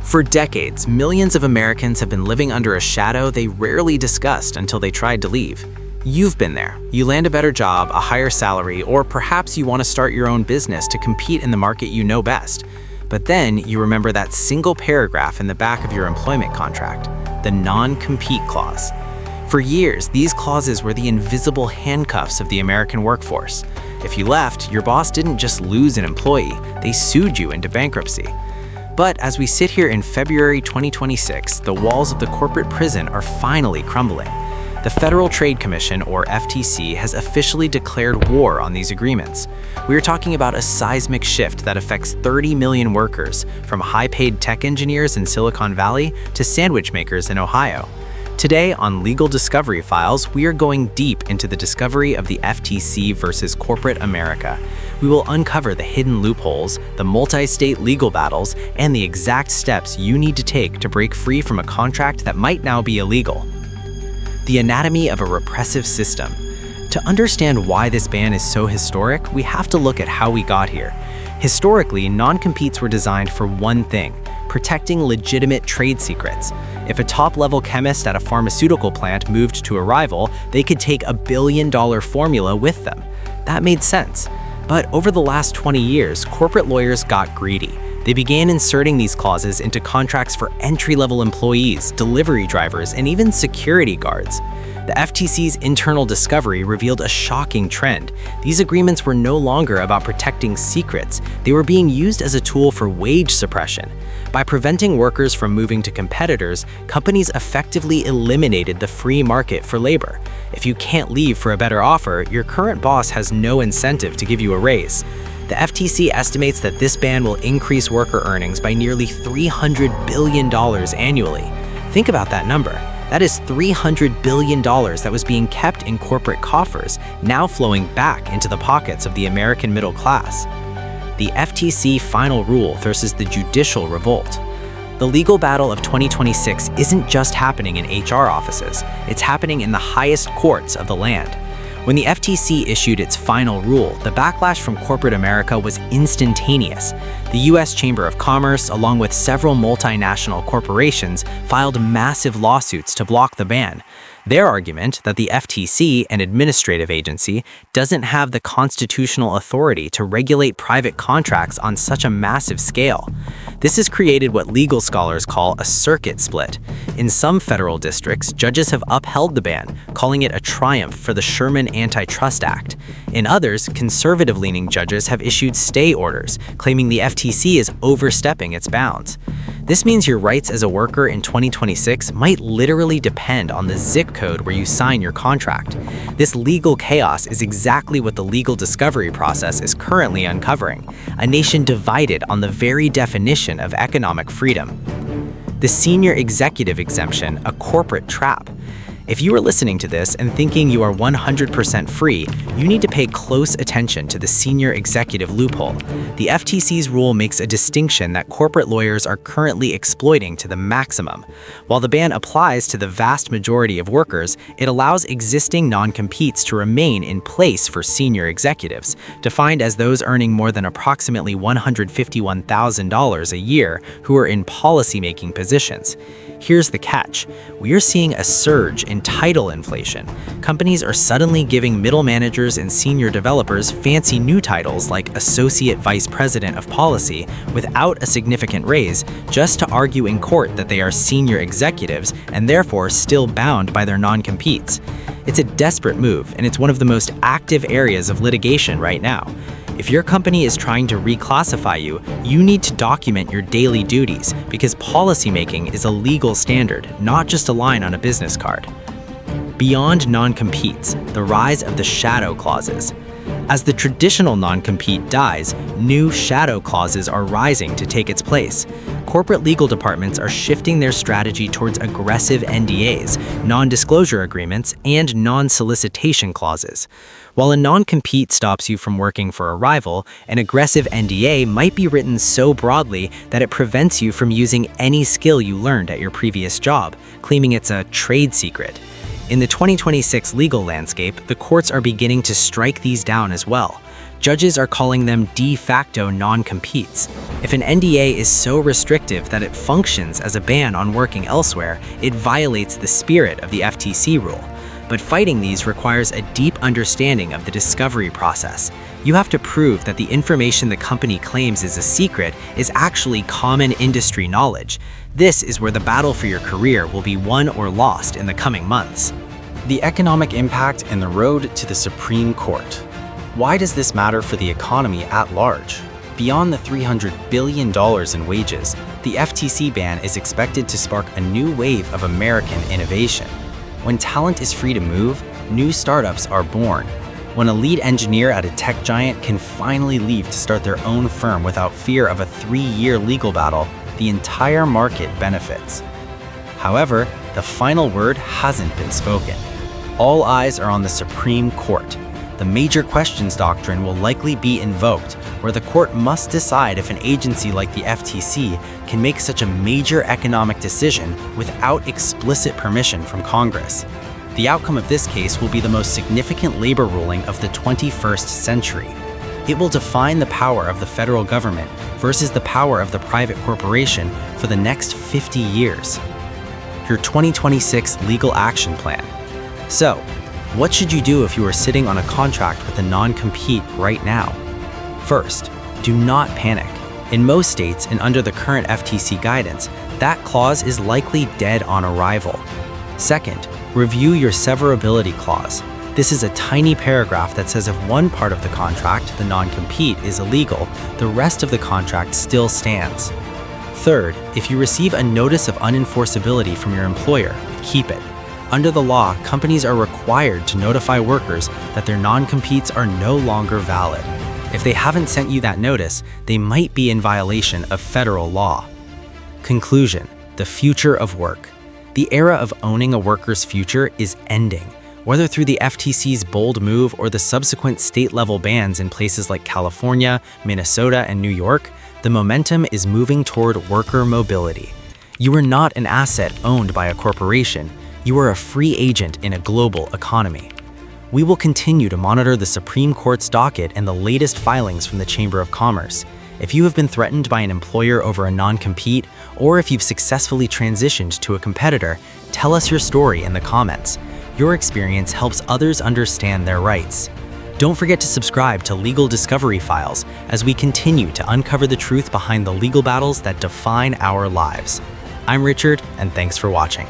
For decades, millions of Americans have been living under a shadow they rarely discussed until they tried to leave. You've been there. You land a better job, a higher salary, or perhaps you want to start your own business to compete in the market you know best. But then you remember that single paragraph in the back of your employment contract, the non-compete clause. For years, these clauses were the invisible handcuffs of the American workforce. If you left, your boss didn't just lose an employee, they sued you into bankruptcy. But as we sit here in February 2026, the walls of the corporate prison are finally crumbling. The Federal Trade Commission, or FTC, has officially declared war on these agreements. We are talking about a seismic shift that affects 30 million workers, from high-paid tech engineers in Silicon Valley to sandwich makers in Ohio. Today on Legal Discovery Files, we are going deep into the discovery of the FTC versus corporate America. We will uncover the hidden loopholes, the multi-state legal battles, and the exact steps you need to take to break free from a contract that might now be illegal. The anatomy of a repressive system. To understand why this ban is so historic, we have to look at how we got here. Historically, non-competes were designed for one thing: protecting legitimate trade secrets. If a top-level chemist at a pharmaceutical plant moved to a rival, they could take a billion-dollar formula with them. That made sense. But over the last 20 years, corporate lawyers got greedy. They began inserting these clauses into contracts for entry-level employees, delivery drivers, and even security guards. The FTC's internal discovery revealed a shocking trend. These agreements were no longer about protecting secrets. They were being used as a tool for wage suppression. By preventing workers from moving to competitors, companies effectively eliminated the free market for labor. If you can't leave for a better offer, your current boss has no incentive to give you a raise. The FTC estimates that this ban will increase worker earnings by nearly $300 billion annually. Think about that number. That is $300 billion that was being kept in corporate coffers, now flowing back into the pockets of the American middle class. The FTC final rule versus the judicial revolt. The legal battle of 2026 isn't just happening in HR offices, it's happening in the highest courts of the land. When the FTC issued its final rule, the backlash from corporate America was instantaneous. The U.S. Chamber of Commerce, along with several multinational corporations, filed massive lawsuits to block the ban. Their argument that the FTC, an administrative agency, doesn't have the constitutional authority to regulate private contracts on such a massive scale. This has created what legal scholars call a circuit split. In some federal districts, judges have upheld the ban, calling it a triumph for the Sherman Antitrust Act. In others, conservative-leaning judges have issued stay orders, claiming the FTC is overstepping its bounds. This means your rights as a worker in 2026 might literally depend on the zip code where you sign your contract. This legal chaos is exactly what the legal discovery process is currently uncovering, a nation divided on the very definition of economic freedom. The senior executive exemption, a corporate trap. If you are listening to this and thinking you are 100% free, you need to pay close attention to the senior executive loophole. The FTC's rule makes a distinction that corporate lawyers are currently exploiting to the maximum. While the ban applies to the vast majority of workers, it allows existing non-competes to remain in place for senior executives, defined as those earning more than approximately $151,000 a year who are in policymaking positions. Here's the catch. We are seeing a surge in title inflation. Companies are suddenly giving middle managers and senior developers fancy new titles like Associate Vice President of Policy without a significant raise, just to argue in court that they are senior executives and therefore still bound by their non-competes. It's a desperate move, and it's one of the most active areas of litigation right now. If your company is trying to reclassify you, you need to document your daily duties because policymaking is a legal standard, not just a line on a business card. Beyond non-competes, the rise of the shadow clauses. As the traditional non-compete dies, new shadow clauses are rising to take its place. Corporate legal departments are shifting their strategy towards aggressive NDAs, non-disclosure agreements, and non-solicitation clauses. While a non-compete stops you from working for a rival, an aggressive NDA might be written so broadly that it prevents you from using any skill you learned at your previous job, claiming it's a trade secret. In the 2026 legal landscape, the courts are beginning to strike these down as well. Judges are calling them de facto non-competes. If an NDA is so restrictive that it functions as a ban on working elsewhere, it violates the spirit of the FTC rule. But fighting these requires a deep understanding of the discovery process. You have to prove that the information the company claims is a secret is actually common industry knowledge. This is where the battle for your career will be won or lost in the coming months. The economic impact and the road to the Supreme Court. Why does this matter for the economy at large? Beyond the $300 billion in wages, the FTC ban is expected to spark a new wave of American innovation. When talent is free to move, new startups are born. When a lead engineer at a tech giant can finally leave to start their own firm without fear of a 3-year legal battle, the entire market benefits. However, the final word hasn't been spoken. All eyes are on the Supreme Court. The major questions doctrine will likely be invoked, where the court must decide if an agency like the FTC can make such a major economic decision without explicit permission from Congress. The outcome of this case will be the most significant labor ruling of the 21st century. It will define the power of the federal government versus the power of the private corporation for the next 50 years. Your 2026 legal action plan. So, what should you do if you are sitting on a contract with a non-compete right now? First, do not panic. In most states and under the current FTC guidance, that clause is likely dead on arrival. Second, review your severability clause. This is a tiny paragraph that says if one part of the contract, the non-compete, is illegal, the rest of the contract still stands. Third, if you receive a notice of unenforceability from your employer, keep it. Under the law, companies are required to notify workers that their non-competes are no longer valid. If they haven't sent you that notice, they might be in violation of federal law. Conclusion: the future of work. The era of owning a worker's future is ending. Whether through the FTC's bold move or the subsequent state-level bans in places like California, Minnesota, and New York, the momentum is moving toward worker mobility. You are not an asset owned by a corporation. You are a free agent in a global economy. We will continue to monitor the Supreme Court's docket and the latest filings from the Chamber of Commerce. If you have been threatened by an employer over a non-compete, or if you've successfully transitioned to a competitor, tell us your story in the comments. Your experience helps others understand their rights. Don't forget to subscribe to Legal Discovery Files as we continue to uncover the truth behind the legal battles that define our lives. I'm Richard, and thanks for watching.